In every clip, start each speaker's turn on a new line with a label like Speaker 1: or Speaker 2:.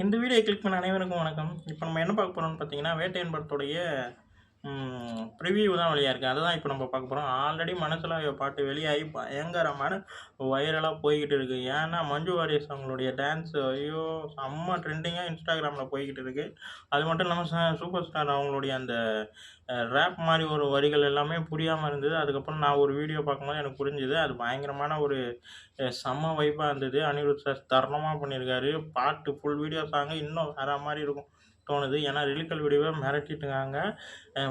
Speaker 1: இந்த video click பண்ண அனைவருக்கும் வணக்கம். இப்போ நம்ம என்ன பார்க்க போகிறோம்னு பார்த்தீங்கன்னா, வேட்டையன் படத்துடைய ப்ரிவ்யூ தான் வெளியாக இருக்குது. அதை தான் இப்போ நம்ம பார்க்க போகிறோம். ஆல்ரெடி மனசிலாய பாட்டு வெளியாகி பயங்கரமான வைரலாக போய்கிட்டு இருக்குது. ஏன்னா மஞ்சு வாரியர்ஸ் அவங்களுடைய டான்ஸ் ஐயோ செம்ம ட்ரெண்டிங்காக இன்ஸ்டாகிராமில் போய்கிட்டு இருக்குது. அது மட்டும் இல்லாமல் சூப்பர் ஸ்டார் அவங்களுடைய அந்த ரேப் மாதிரி ஒரு வரிகள் எல்லாமே புரியாமல் இருந்தது. அதுக்கப்புறம் நான் ஒரு வீடியோ பார்க்கும்போது எனக்கு புரிஞ்சுது. அது பயங்கரமான ஒரு செம்ம வைப்பாக இருந்தது. அனிருத் சார் தரமாக பண்ணியிருக்காரு. பாட்டு ஃபுல் வீடியோ சாங்கு இன்னும் வேற மாதிரி இருக்கும் தோணுது. ஏன்னா லிரிக்கல் வீடியோவை மிரட்டிட்டுருக்காங்க.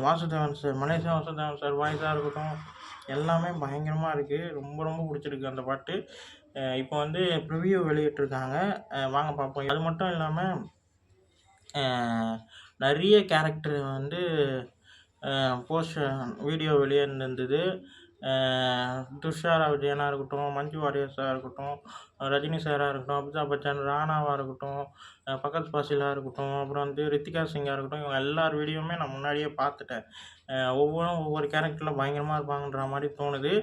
Speaker 1: Vasudevan sir, Malaysia Vasudevan sir வாய்ஸாக இருக்கட்டும், எல்லாமே பயங்கரமாக இருக்குது. ரொம்ப ரொம்ப பிடிச்சிருக்கு அந்த பாட்டு. இப்போ வந்து ப்ரிவ்யூ வெளியிட்டிருக்காங்க. வாங்க பார்ப்போம். அது மட்டும் இல்லாமல் நிறைய கேரக்டர் வந்து வீடியோ வெளியே இருந்தது. துஷாரா விஜயனாக இருக்கட்டும், மஞ்சு வாரியர்ஸாக இருக்கட்டும், ரஜினி சாராக இருக்கட்டும், அமிதாப் பச்சன், ராணாவாக இருக்கட்டும், பகத் ஃபாசிலாக இருக்கட்டும், அப்புறம் வந்து ரித்திகா சிங்காக இருக்கட்டும், இவங்க எல்லார் வீடியோவுமே நான் முன்னாடியே பார்த்துட்டேன். ஒவ்வொன்றும் ஒவ்வொரு கேரக்டரில் பயங்கரமாக இருப்பாங்கன்ற மாதிரி தோணுது.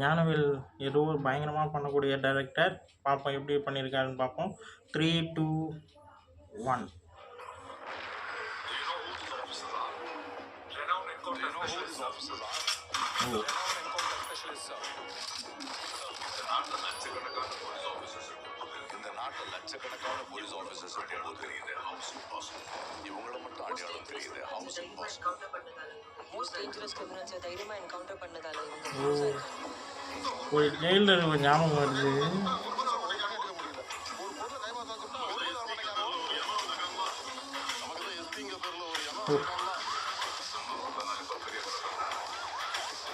Speaker 1: ஞானவேல் ஏதோ பயங்கரமாக பண்ணக்கூடிய டைரக்டர். பார்ப்போம் எப்படி பண்ணியிருக்காருன்னு பார்ப்போம். 3, 2, 1.
Speaker 2: இந்த நாட்டில் லட்சக்கணக்கான போலீஸ் ஆஃபீஸர்ஸ் இருக்கும்போது இவங்கள மட்டும் அடையாளம் தெரியுது. ஹவுசிங் பாஸ்
Speaker 3: மோஸ்ட் டேஞ்சரஸ் கிரிமினல்ஸை தைரியமாக என்கவுண்டர் பண்ணதால
Speaker 1: ஒரு ஜெயிலில் ஒரு ஞாபகம் வருது.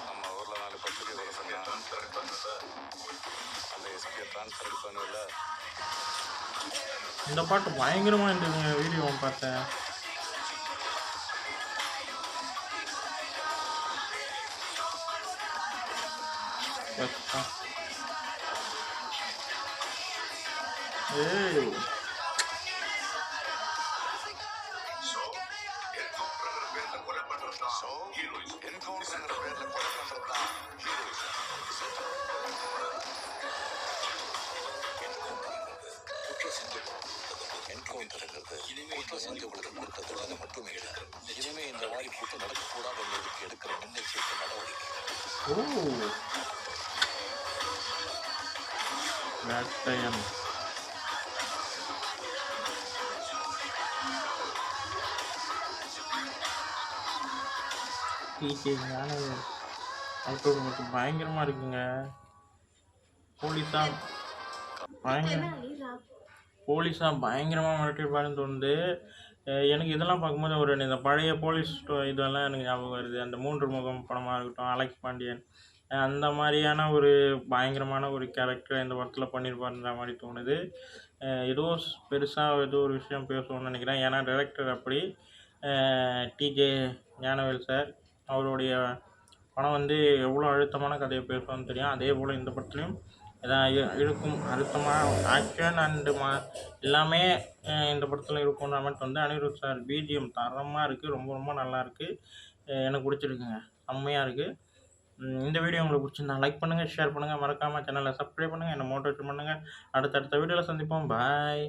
Speaker 2: நம்ம ஊர்ல 4 பத்திரிகை வர சொன்னா அந்த எஸ்பியை ட்ரான்ஸ்ஃபர் பண்ணுவில்ல.
Speaker 1: இந்த பாட்டு பயங்கரமாக இருந்ததுங்க. வீடியோ பார்த்தேன். ஏய்
Speaker 2: என்கவுண்டர்ங்கிற பேர்ல கொலை பண்றதுதான் என்கவுண்டர்ங்கிறது குற்றம் செஞ்சவங்களுக்கு கொடுத்த தண்டனை மட்டுமே இல்லை. இனிமே இந்த மாதிரி குற்றம் நடக்கக்கூடாதுங்கிறதுக்கு எடுக்கிற முன்னெச்சரிக்கை நடவடிக்கை.
Speaker 1: வேட்டையன் டிஜே ஞானவேல் அவுட்டோர் மட்டும் பயங்கரமாக இருக்குங்க. போலீஸாக பயங்கரமாக மிரட்டிருப்பாருன்னு தோணுது. எனக்கு இதெல்லாம் பார்க்கும்போது ஒரு இந்த பழைய போலீஸ் இதெல்லாம் எனக்கு ஞாபகம் வருது. அந்த 3 முகம் படமாக இருக்கட்டும், அலெக்ஸ் பாண்டியன், அந்த மாதிரியான ஒரு பயங்கரமான ஒரு கேரக்டர் இந்த படத்தில் பண்ணியிருப்பாருன்ற மாதிரி தோணுது. ஏதோ பெருசாக ஏதோ ஒரு விஷயம் பேசணும்னு நினைக்கிறேன். ஏன்னா டைரக்டர் அப்படி. டிஜே ஞானவேல் சார் அவருடைய படம் வந்து எவ்வளோ அழுத்தமான கதையை பேசுவான்னு தெரியும். அதே போல் இந்த படத்துலையும் எதாவது இருக்கும். அழுத்தமாக ஆக்ஷன் அண்டு எல்லாமே இந்த படத்தில் இருக்குன்ற மாதிரி வந்து அனிருத் சார் பிஜிஎம் தரமாக இருக்குது. ரொம்ப ரொம்ப நல்லாயிருக்கு. எனக்கு பிடிச்சிருக்குங்க. செம்மையாக இருக்குது. இந்த வீடியோ உங்களுக்கு பிடிச்சிருந்தா லைக் பண்ணுங்கள், ஷேர் பண்ணுங்கள், மறக்காமல் சேனலை சப்ஸ்கிரைப் பண்ணுங்கள், என்னை மோட்டிவேட் பண்ணுங்கள். அடுத்தடுத்த வீடியோவில் சந்திப்போம். பாய்.